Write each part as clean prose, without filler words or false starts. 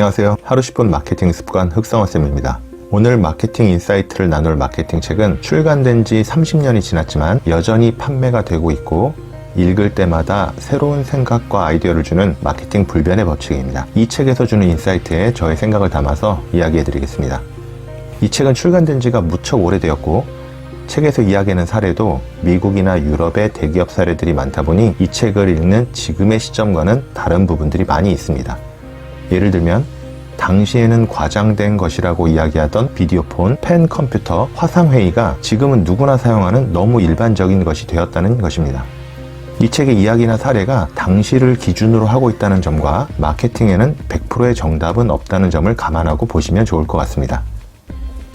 안녕하세요. 하루 10분 마케팅 습관 흑성어쌤입니다. 오늘 마케팅 인사이트를 나눌 마케팅 책은 출간된 지 30년이 지났지만 여전히 판매가 되고 있고 읽을 때마다 새로운 생각과 아이디어를 주는 마케팅 불변의 법칙입니다. 이 책에서 주는 인사이트에 저의 생각을 담아서 이야기해 드리겠습니다. 이 책은 출간된 지가 무척 오래되었고 책에서 이야기하는 사례도 미국이나 유럽의 대기업 사례들이 많다 보니 이 책을 읽는 지금의 시점과는 다른 부분들이 많이 있습니다. 예를 들면 당시에는 과장된 것이라고 이야기하던 비디오폰, 펜 컴퓨터, 화상회의가 지금은 누구나 사용하는 너무 일반적인 것이 되었다는 것입니다. 이 책의 이야기나 사례가 당시를 기준으로 하고 있다는 점과 마케팅에는 100%의 정답은 없다는 점을 감안하고 보시면 좋을 것 같습니다.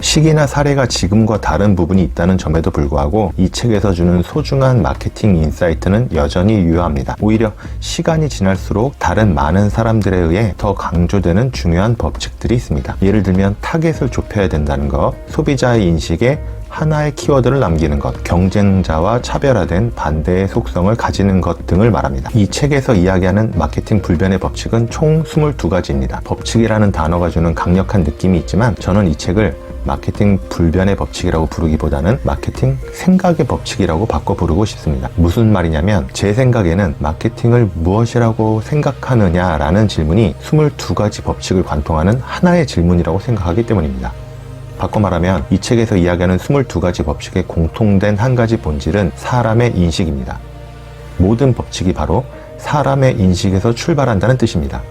시기나 사례가 지금과 다른 부분이 있다는 점에도 불구하고 이 책에서 주는 소중한 마케팅 인사이트는 여전히 유효합니다. 오히려 시간이 지날수록 다른 많은 사람들에 의해 더 강조되는 중요한 법칙들이 있습니다. 예를 들면 타겟을 좁혀야 된다는 것, 소비자의 인식에 하나의 키워드를 남기는 것, 경쟁자와 차별화된 반대의 속성을 가지는 것 등을 말합니다. 이 책에서 이야기하는 마케팅 불변의 법칙은 총 22가지입니다. 법칙이라는 단어가 주는 강력한 느낌이 있지만 저는 이 책을 마케팅 불변의 법칙이라고 부르기보다는 마케팅 생각의 법칙이라고 바꿔 부르고 싶습니다. 무슨 말이냐면 제 생각에는 마케팅을 무엇이라고 생각하느냐라는 질문이 22가지 법칙을 관통하는 하나의 질문이라고 생각하기 때문입니다. 바꿔 말하면 이 책에서 이야기하는 22가지 법칙의 공통된 한 가지 본질은 사람의 인식입니다. 모든 법칙이 바로 사람의 인식에서 출발한다는 뜻입니다.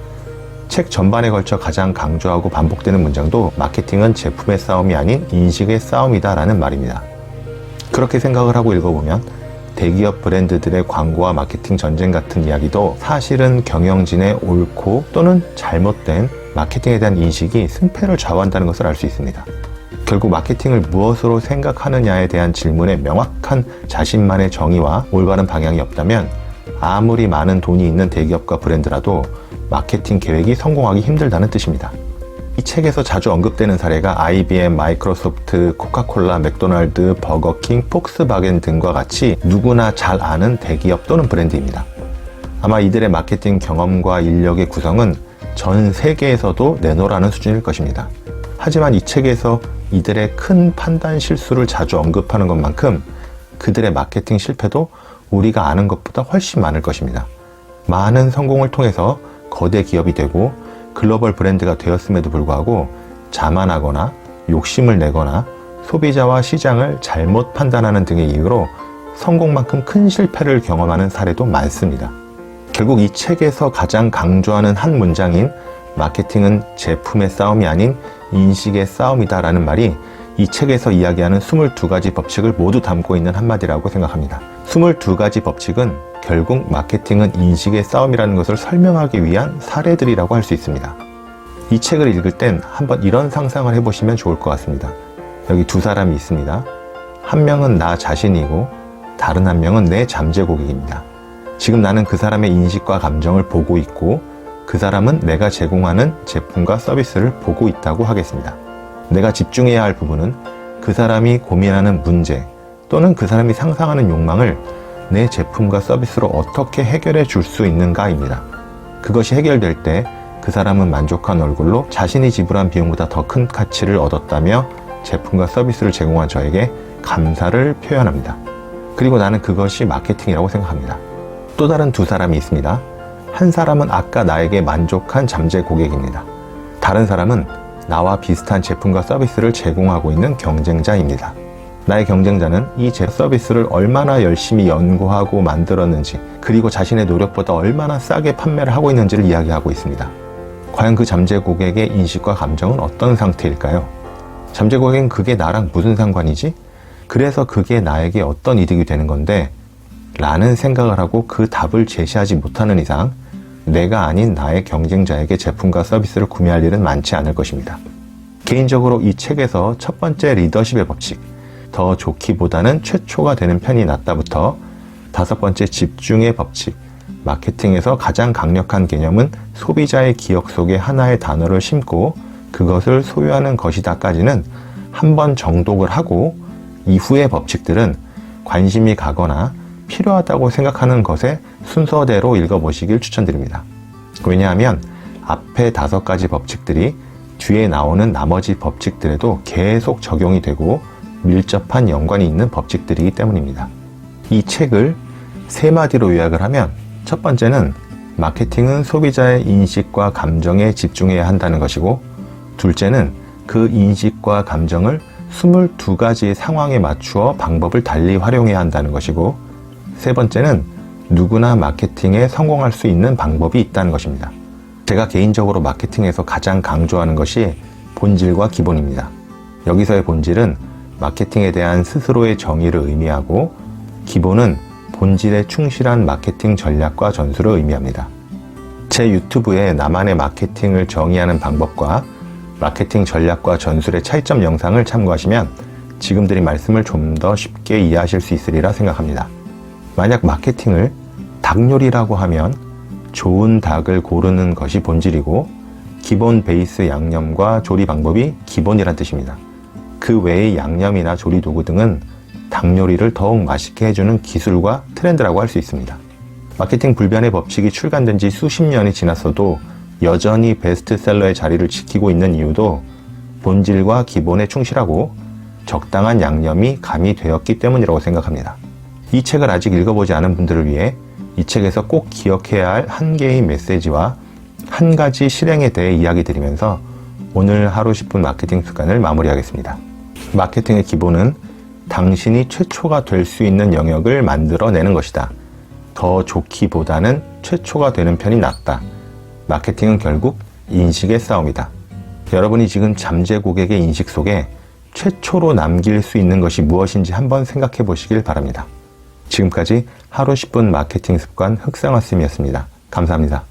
책 전반에 걸쳐 가장 강조하고 반복되는 문장도 마케팅은 제품의 싸움이 아닌 인식의 싸움이다 라는 말입니다. 그렇게 생각을 하고 읽어보면 대기업 브랜드들의 광고와 마케팅 전쟁 같은 이야기도 사실은 경영진의 옳고 또는 잘못된 마케팅에 대한 인식이 승패를 좌우한다는 것을 알 수 있습니다. 결국 마케팅을 무엇으로 생각하느냐에 대한 질문에 명확한 자신만의 정의와 올바른 방향이 없다면 아무리 많은 돈이 있는 대기업과 브랜드라도 마케팅 계획이 성공하기 힘들다는 뜻입니다. 이 책에서 자주 언급되는 사례가 IBM, 마이크로소프트, 코카콜라, 맥도날드, 버거킹, 폭스바겐 등과 같이 누구나 잘 아는 대기업 또는 브랜드입니다. 아마 이들의 마케팅 경험과 인력의 구성은 전 세계에서도 내놓으라는 수준일 것입니다. 하지만 이 책에서 이들의 큰 판단 실수를 자주 언급하는 것만큼 그들의 마케팅 실패도 우리가 아는 것보다 훨씬 많을 것입니다. 많은 성공을 통해서 거대 기업이 되고 글로벌 브랜드가 되었음에도 불구하고 자만하거나 욕심을 내거나 소비자와 시장을 잘못 판단하는 등의 이유로 성공만큼 큰 실패를 경험하는 사례도 많습니다. 결국 이 책에서 가장 강조하는 한 문장인 마케팅은 제품의 싸움이 아닌 인식의 싸움이다 라는 말이 이 책에서 이야기하는 22가지 법칙을 모두 담고 있는 한마디라고 생각합니다. 22가지 법칙은 결국 마케팅은 인식의 싸움이라는 것을 설명하기 위한 사례들이라고 할 수 있습니다. 이 책을 읽을 땐 한번 이런 상상을 해보시면 좋을 것 같습니다. 여기 두 사람이 있습니다. 한 명은 나 자신이고 다른 한 명은 내 잠재 고객입니다. 지금 나는 그 사람의 인식과 감정을 보고 있고 그 사람은 내가 제공하는 제품과 서비스를 보고 있다고 하겠습니다. 내가 집중해야 할 부분은 그 사람이 고민하는 문제 또는 그 사람이 상상하는 욕망을 내 제품과 서비스로 어떻게 해결해 줄 수 있는가입니다. 그것이 해결될 때 그 사람은 만족한 얼굴로 자신이 지불한 비용보다 더 큰 가치를 얻었다며 제품과 서비스를 제공한 저에게 감사를 표현합니다. 그리고 나는 그것이 마케팅이라고 생각합니다. 또 다른 두 사람이 있습니다. 한 사람은 아까 나에게 만족한 잠재 고객입니다. 다른 사람은 나와 비슷한 제품과 서비스를 제공하고 있는 경쟁자입니다. 나의 경쟁자는 이 서비스를 얼마나 열심히 연구하고 만들었는지 그리고 자신의 노력보다 얼마나 싸게 판매를 하고 있는지를 이야기하고 있습니다. 과연 그 잠재 고객의 인식과 감정은 어떤 상태일까요? 잠재 고객은 그게 나랑 무슨 상관이지? 그래서 그게 나에게 어떤 이득이 되는 건데? 라는 생각을 하고 그 답을 제시하지 못하는 이상 내가 아닌 나의 경쟁자에게 제품과 서비스를 구매할 일은 많지 않을 것입니다. 개인적으로 이 책에서 첫 번째 리더십의 법칙, 더 좋기보다는 최초가 되는 편이 낫다부터 다섯 번째 집중의 법칙, 마케팅에서 가장 강력한 개념은 소비자의 기억 속에 하나의 단어를 심고 그것을 소유하는 것이다까지는 한 번 정독을 하고 이후의 법칙들은 관심이 가거나 필요하다고 생각하는 것의 순서대로 읽어보시길 추천드립니다. 왜냐하면 앞에 5가지 법칙들이 뒤에 나오는 나머지 법칙들에도 계속 적용이 되고 밀접한 연관이 있는 법칙들이기 때문입니다. 이 책을 3마디로 요약을 하면, 첫 번째는 마케팅은 소비자의 인식과 감정에 집중해야 한다는 것이고, 둘째는 그 인식과 감정을 22가지의 상황에 맞추어 방법을 달리 활용해야 한다는 것이고, 세 번째는 누구나 마케팅에 성공할 수 있는 방법이 있다는 것입니다. 제가 개인적으로 마케팅에서 가장 강조하는 것이 본질과 기본입니다. 여기서의 본질은 마케팅에 대한 스스로의 정의를 의미하고, 기본은 본질에 충실한 마케팅 전략과 전술을 의미합니다. 제 유튜브에 나만의 마케팅을 정의하는 방법과 마케팅 전략과 전술의 차이점 영상을 참고하시면 지금 드린 말씀을 좀 더 쉽게 이해하실 수 있으리라 생각합니다. 만약 마케팅을 닭요리라고 하면 좋은 닭을 고르는 것이 본질이고, 기본 베이스 양념과 조리 방법이 기본이란 뜻입니다. 그 외의 양념이나 조리 도구 등은 닭 요리를 더욱 맛있게 해주는 기술과 트렌드라고 할 수 있습니다. 마케팅 불변의 법칙이 출간된 지 수십 년이 지났어도 여전히 베스트셀러의 자리를 지키고 있는 이유도 본질과 기본에 충실하고 적당한 양념이 가미되었기 때문이라고 생각합니다. 이 책을 아직 읽어보지 않은 분들을 위해 이 책에서 꼭 기억해야 할 한 개의 메시지와 한 가지 실행에 대해 이야기 드리면서 오늘 하루 10분 마케팅 습관을 마무리하겠습니다. 마케팅의 기본은 당신이 최초가 될 수 있는 영역을 만들어내는 것이다. 더 좋기보다는 최초가 되는 편이 낫다. 마케팅은 결국 인식의 싸움이다. 여러분이 지금 잠재 고객의 인식 속에 최초로 남길 수 있는 것이 무엇인지 한번 생각해 보시길 바랍니다. 지금까지 하루 10분 마케팅 습관 흑상화쌤이었습니다. 감사합니다.